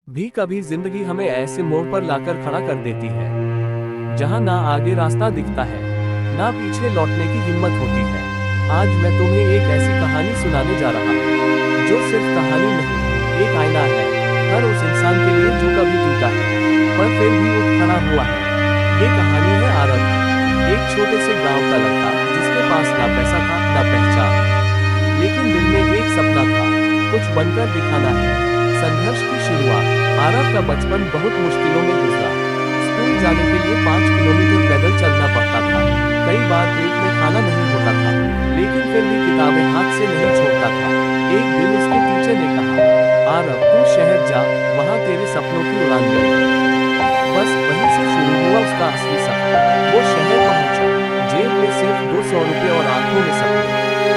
भी कभी जिंदगी हमें ऐसे मोड़ पर लाकर खड़ा कर देती है जहां ना आगे रास्ता दिखता है, ना पीछे लौटने की हिम्मत होती है। आज मैं तुम्हें एक ऐसी कहानी सुनाने जा रहा हूं जो सिर्फ कहानी नहीं, एक आईना है हर उस इंसान के लिए जो कभी टूटा है पर फिर भी उठ खड़ा हुआ है। ये कहानी है आरव की, एक छोटे से गांव का लड़का जिसके पास ना पैसा था ना पहचान, लेकिन दिल में एक सपना था, कुछ बनकर दिखाना है। संघर्ष की शुरुआत। आरव का बचपन बहुत मुश्किलों में गुजरा। स्कूल जाने के लिए 5 किलोमीटर पैदल चलना पड़ता था। कई बार पेट में खाना नहीं होता था, लेकिन फिर भी किताबें हाथ से नहीं छोड़ता था। एक दिन उसके टीचर ने कहा, आरव तू शहर जा, वहाँ तेरे सपनों की उड़ान लगेगी। बस वहीं से शुरू हुआ उसका असली सफर। वो शहर पहुंचा, जेब में सिर्फ 200 रुपये और आंखों में सपने।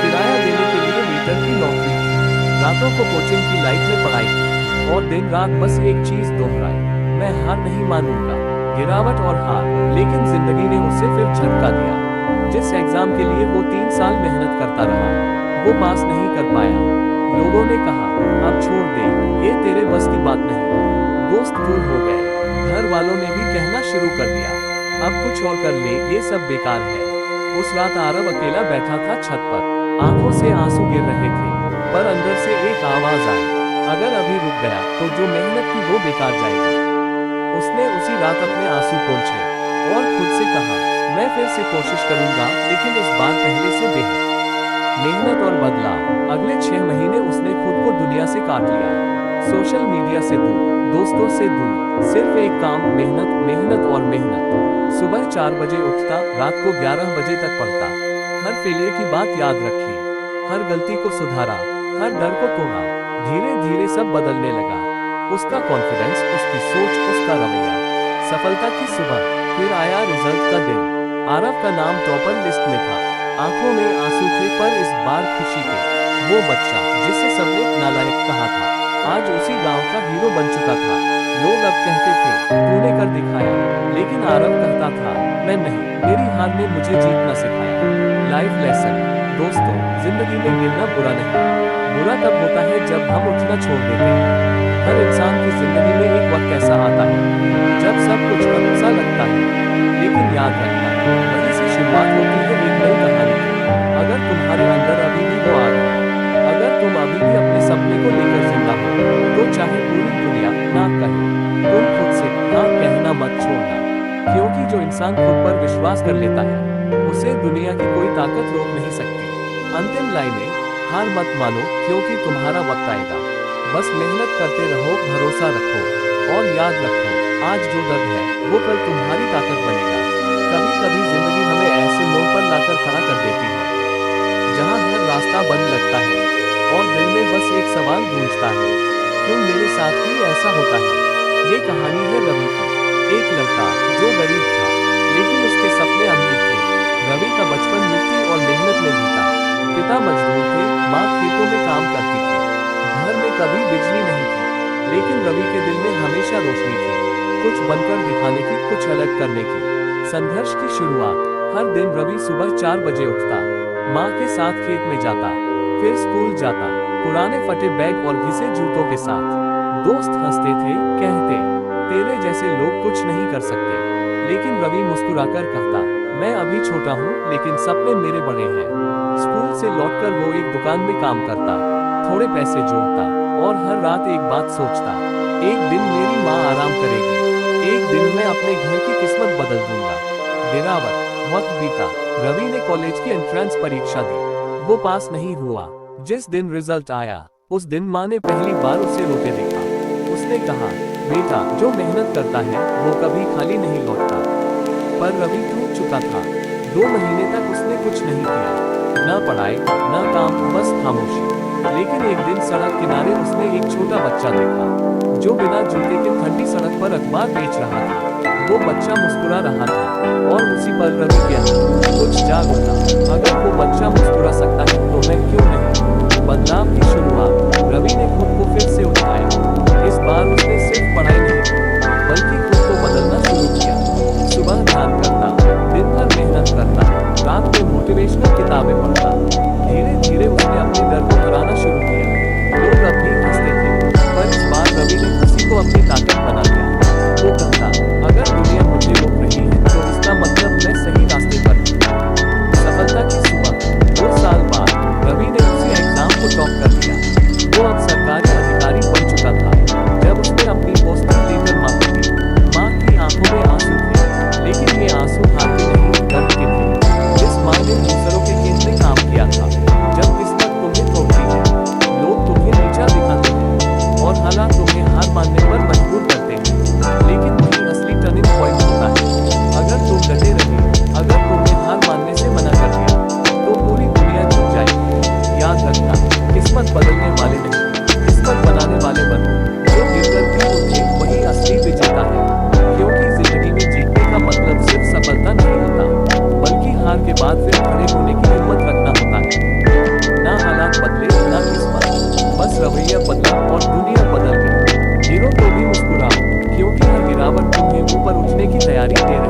किराया देने के लिए वेटर की नौकरी थी, रातों को कोचिंग की लाइफ में पढ़ाई की और दिन रात बस एक चीज दोहराई, मैं हार नहीं मानूंगा। गिरावट और हार, लेकिन जिंदगी ने उसे फिर झटका दिया। जिस एग्जाम के लिए वो 3 साल मेहनत करता रहा, वो पास नहीं कर पाया। लोगों ने कहा, अब छोड़ दे, ये तेरे बस की बात नहीं। दोस्त दूर हो गए, घर वालों ने भी कहना शुरू कर दिया, अब कुछ और कर ले, ये सब बेकार है। उस रात आरव अकेला बैठा था छत पर, आंखों से आंसू गिर रहे थे, पर अंदर से एक आवाज आई, अगर अभी रुक गया तो जो मेहनत की वो बेकार जाएगी। उसने उसी रात अपने आंसू पोंछे और खुद से कहा, मैं फिर से कोशिश करूंगा, लेकिन इस बार पहले से बेहतर। मेहनत और बदलाव। अगले 6 महीने उसने खुद को दुनिया से काट लिया, सोशल मीडिया से दूर, दोस्तों से दूर, सिर्फ एक काम, मेहनत, मेहनत और मेहनत। सुबह 4 बजे उठता, रात को 11 बजे तक पढ़ता। हर फेलियर की बात याद रखी, हर गलती को सुधारा, हर डर को तोड़ा। धीरे धीरे सब बदलने लगा, उसका कॉन्फिडेंस, उसकी सोच, उसका रवैया। सफलता की सुबह, फिर आया रिजल्ट का दिन। आरव का नाम टॉपर लिस्ट में था, आंखों में आंसू थे पर इस बार खुशी के। वो बच्चा जिसे सबने नालायक कहा था, आज उसी गांव का हीरो बन चुका था। लोग अब कहते थे, तूने कर दिखाया, लेकिन आरव कहता था, मैं नहीं, मेरी हार ने मुझे जीतना सिखाया। Life lesson. दोस्तों, जिंदगी में गिरना बुरा नहीं, बुरा तब होता है जब हम उठना छोड़ देते हैं। हर इंसान की जिंदगी में एक वक्त ऐसा आता है जब सब कुछ कम सा लगता है, लेकिन याद रखना, वहीं से शुरुआत होती है एक नई कहानी की। अगर तुम्हारे अंदर अभी भी वो आग है, अगर तुम अभी भी अपने सपने को लेकर जिंदा हो, तो चाहे पूरी दुनिया ना कहे, तुम खुद से हाँ कहना मत छोड़ना, क्योंकि जो इंसान खुद पर विश्वास कर लेता है, उसे दुनिया की कोई ताकत रोक नहीं सकती। अंतिम लाइनें। हार मत मानो, क्योंकि तुम्हारा वक्त आएगा। बस मेहनत करते रहो, भरोसा रखो और याद रखो, आज जो दर्द है वो कल तुम्हारी ताकत बनेगा। कभी कभी जिंदगी हमें ऐसे मोड़ पर लाकर खड़ा कर देती है जहां हर रास्ता बंद लगता है और दिल में बस एक सवाल गूंजता है, क्यों मेरे साथ ही ऐसा होता है। ये कहानी है रवि की, एक लड़का जो गरीब था लेकिन उसके सपने अमीर थे। रवि का बचपन मिट्टी और मेहनत में बीता। पिता मजदूर थे, माँ खेतों में काम करती थी। घर में कभी बिजली नहीं थी, लेकिन रवि के दिल में हमेशा रोशनी थी, कुछ बनकर दिखाने की, कुछ अलग करने की। संघर्ष की शुरुआत। हर दिन रवि सुबह 4 बजे उठता, माँ के साथ खेत में जाता, फिर स्कूल जाता, पुराने फटे बैग और घिसे जूतों के साथ। दोस्त हंसते थे, कहते, तेरे जैसे लोग कुछ नहीं कर सकते, लेकिन रवि मुस्कुराकर कहता, मैं अभी छोटा हूँ, लेकिन सपने मेरे बड़े हैं। स्कूल से लौटकर वो एक दुकान में काम करता, थोड़े पैसे जोड़ता और हर रात एक बात सोचता, एक दिन मेरी माँ आराम करेगी, एक दिन मैं अपने घर की किस्मत बदल दूंगा। गिरावट। वक्त बीता, रवि ने कॉलेज की एंट्रेंस परीक्षा दी, वो पास नहीं हुआ। जिस दिन रिजल्ट आया, उस दिन माँ ने पहली बार उसे रोते देखा। उसने कहा, बेटा जो मेहनत करता है वो कभी खाली नहीं लौटता। पर रवि टूट चुका था। 2 महीने तक उसने कुछ नहीं किया, न पढ़ाई न काम, बस खामोशी। लेकिन एक दिन सड़क किनारे उसने एक छोटा बच्चा देखा जो बिना जूते के ठंडी सड़क पर अखबार बेच रहा था। वो बच्चा मुस्कुरा रहा था और उसी पर रवि के अंदर कुछ जाग उठा, अगर वो बच्चा मुस्कुरा सकता है तो मैं क्यों नहीं। बदलाव की शुरुआत। रवि ने खुद को फिर से उठाया। इस बार उसने सिर्फ पढ़ाई नहीं की, बल्कि खुद को बदलना शुरू किया। सुबह ध्यान करता, दिन भर मेहनत करता, रात में मोटिवेशनल किताबें पढ़ता। धीरे धीरे उसने अपने डर को हराना शुरू किया। लोग अब भी हंसते थे, पर इस बार रवि ने हंसी को अपनी ऊपर उठने की तैयारी दे रहे